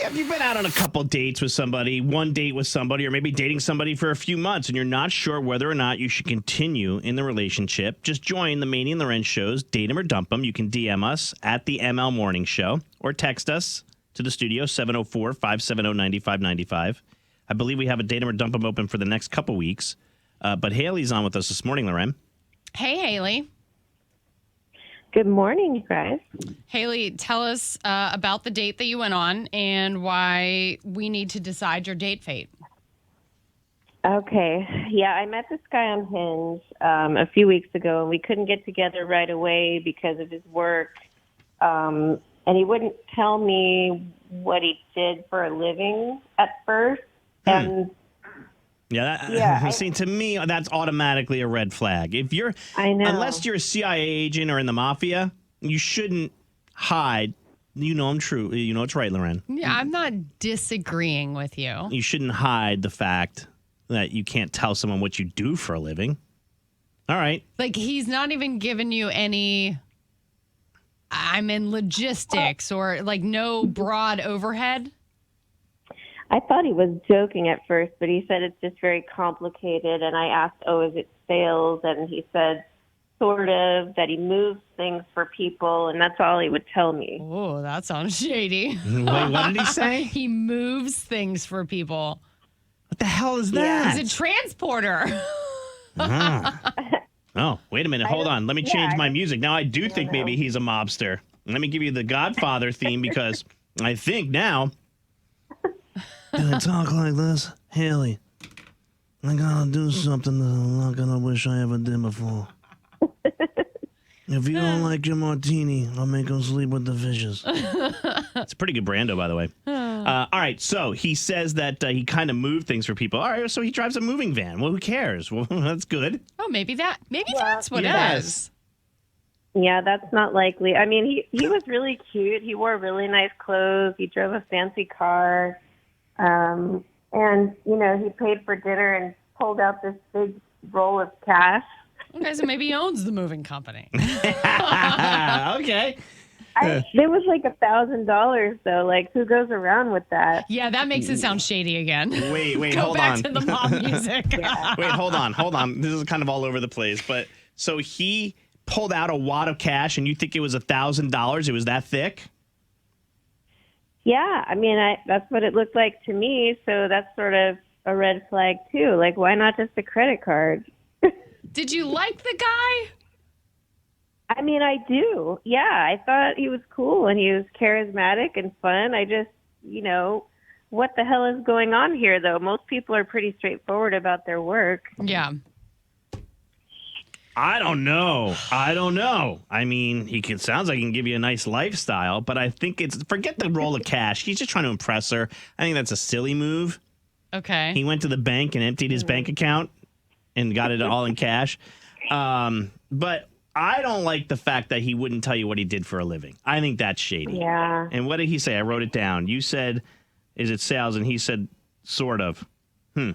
Yeah, if you've been out on a couple dates with somebody, one date with somebody, or maybe dating somebody for a few months, and you're not sure whether or not you should continue in the relationship, just join the Maney and Loren shows, Date 'em or Dump 'em. You can DM us at the ML Morning Show or text us to the studio, 704-570-9595. I believe we have a Date 'em or Dump 'em open for the next couple weeks. But Hailey's on with us this morning, Loren. Hey, Hailey. Good morning, you guys. Hailey, tell us about the date that you went on and why we need to decide your date fate. Okay. Yeah, I met this guy on Hinge a few weeks ago, and we couldn't get together right away because of his work. And he wouldn't tell me what he did for a living at first. And See, to me, that's automatically a red flag. If you're, I know. unless you're a CIA agent or in the mafia, you shouldn't hide. You know I'm true. You know it's right, Loren. Yeah, I'm not disagreeing with you. You shouldn't hide the fact that you can't tell someone what you do for a living. All right. Like, he's not even giving you any, I'm in logistics or like no broad overhead. I thought he was joking at first, but he said it's just very complicated. And I asked, is it sales? And he said, sort of, that he moves things for people. And that's all he would tell me. Oh, that sounds shady. Wait, what did he say? He moves things for people. What the hell is that? He's a transporter. Oh, wait a minute. Hold on. Let me change my music. Now, I do think maybe he's a mobster. Let me give you the Godfather theme because I think now... Can I talk like this? Hailey, I gotta do something that I'm not gonna wish I ever did before. If you don't like your martini, I'll make him sleep with the fishes. It's a pretty good Brando, by the way. All right, so he says that he kind of moved things for people. All right, so he drives a moving van. Well, who cares? Well, that's good. Oh, maybe that's what it is. Yeah, that's not likely. I mean, he was really cute. He wore really nice clothes. He drove a fancy car. And, he paid for dinner and pulled out this big roll of cash. Okay, so maybe he owns the moving company. Okay. There was like $1,000, though. Like, who goes around with that? Yeah, that makes it sound shady again. Wait, Go hold back on. to the mob music. Wait, hold on. This is kind of all over the place. But so he pulled out a wad of cash and you think it was $1,000? It was that thick? Yeah, I mean, that's what it looked like to me, so that's sort of a red flag, too. Like, why not just a credit card? Did you like the guy? I mean, I do. Yeah, I thought he was cool and he was charismatic and fun. I just, what the hell is going on here, though? Most people are pretty straightforward about their work. Yeah. I don't know. I mean, sounds like he can give you a nice lifestyle, but I think forget the roll of cash. He's just trying to impress her. I think that's a silly move. Okay. He went to the bank and emptied his bank account and got it all in cash. But I don't like the fact that he wouldn't tell you what he did for a living. I think that's shady. Yeah. And what did he say? I wrote it down. You said, is it sales? And he said, sort of. Yeah,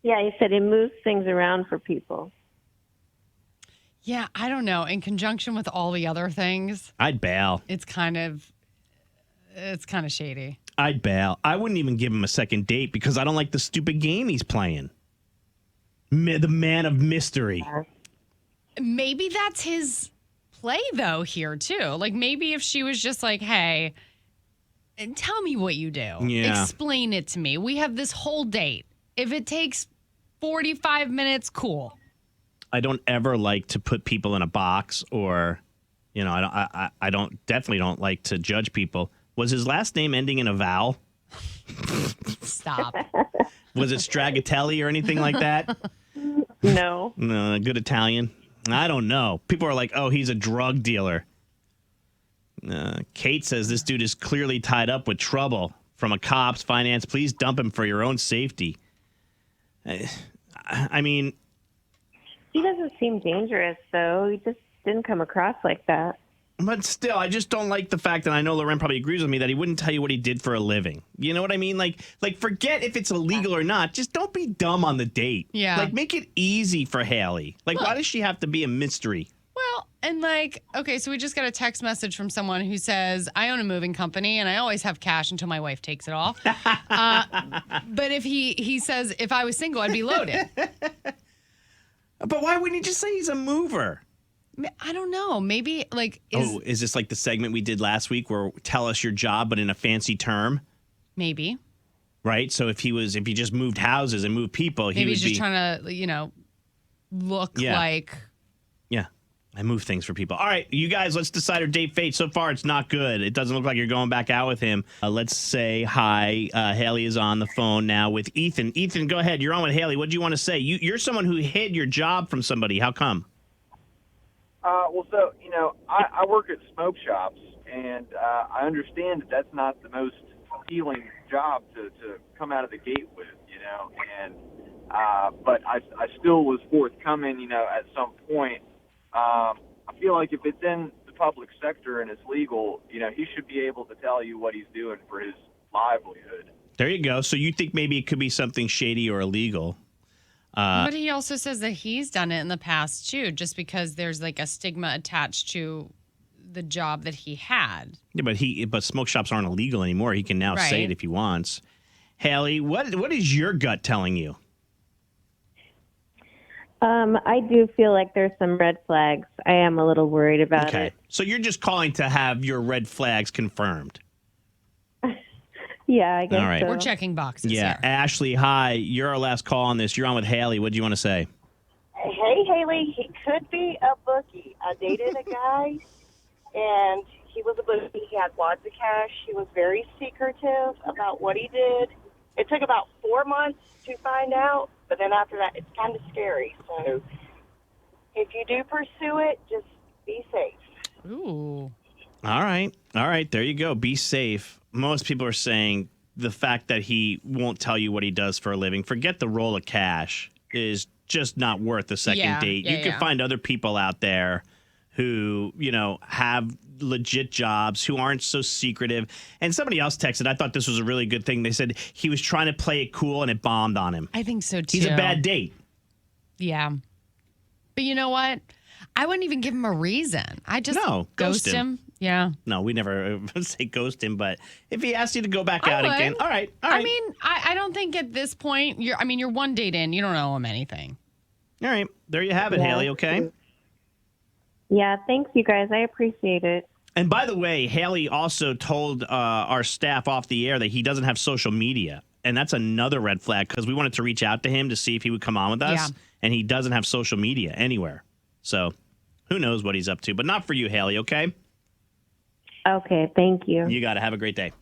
he said he moves things around for people. Yeah, I don't know. In conjunction with all the other things, I'd bail. It's kind of shady. I'd bail. I wouldn't even give him a second date because I don't like the stupid game he's playing. The man of mystery. Maybe that's his play, though, here, too. Like, maybe if she was just like, hey, tell me what you do. Yeah. Explain it to me. We have this whole date. If it takes 45 minutes, cool. I don't ever like to put people in a box or, I definitely don't like to judge people. Was his last name ending in a vowel? Stop. Was it Stragatelli or anything like that? No. No, good Italian. I don't know. People are like, oh, he's a drug dealer. Kate says this dude is clearly tied up with trouble from a cop's finance. Please dump him for your own safety. I mean... He doesn't seem dangerous, though. He just didn't come across like that. But still, I just don't like the fact that I know Loren probably agrees with me that he wouldn't tell you what he did for a living. You know what I mean? Like forget if it's illegal or not. Just don't be dumb on the date. Yeah. Like, make it easy for Hailey. Like, why does she have to be a mystery? Well, And like, okay, so we just got a text message from someone who says, I own a moving company and I always have cash until my wife takes it off. But if he says, if I was single, I'd be loaded. But why wouldn't he just say he's a mover? I don't know. Maybe like, is this like the segment we did last week where tell us your job, but in a fancy term? Maybe. Right. So if he just moved houses and moved people, Maybe he's just trying to, look like. Yeah. I move things for people. All right, you guys, let's decide our date fate. So far, it's not good. It doesn't look like you're going back out with him. Let's say hi. Hailey is on the phone now with Ethan. Ethan, go ahead. You're on with Hailey. What do you want to say? You're someone who hid your job from somebody. How come? I work at smoke shops, and I understand that's not the most appealing job to come out of the gate with, and but I still was forthcoming, at some point. I feel like if it's in the public sector and it's legal, he should be able to tell you what he's doing for his livelihood. There you go. So you think maybe it could be something shady or illegal. But he also says that he's done it in the past, too, just because there's like a stigma attached to the job that he had. Yeah, but smoke shops aren't illegal anymore. He can now say it if he wants. Hailey, what is your gut telling you? I do feel like there's some red flags. I am a little worried about it. So you're just calling to have your red flags confirmed. Yeah, I guess All right. so. We're checking boxes Yeah. here. Ashley, hi. You're our last call on this. You're on with Hailey. What do you want to say? Hey, Hailey, he could be a bookie. I dated a guy, and he was a bookie. He had lots of cash. He was very secretive about what he did. It took about 4 months to find out, but then after that, it's kind of scary. So if you do pursue it, just be safe. Ooh. All right. There you go. Be safe. Most people are saying the fact that he won't tell you what he does for a living, forget the roll of cash, is just not worth a second date. You can find other people out there who, have legit jobs, who aren't so secretive. And somebody else texted, I thought this was a really good thing. They said he was trying to play it cool and it bombed on him. I think so, too. He's a bad date. Yeah. But you know what? I wouldn't even give him a reason. I just ghost him. Yeah. No, we never say ghost him, but if he asked you to go back out again, all right. I mean, I don't think at this point, you're one date in, you don't owe him anything. All right. There you have it, Hailey, okay? Yeah, thanks, you guys. I appreciate it. And by the way, Hailey also told our staff off the air that he doesn't have social media. And that's another red flag because we wanted to reach out to him to see if he would come on with us. Yeah. And he doesn't have social media anywhere. So who knows what he's up to. But not for you, Hailey, okay? Okay, thank you. You got to have a great day.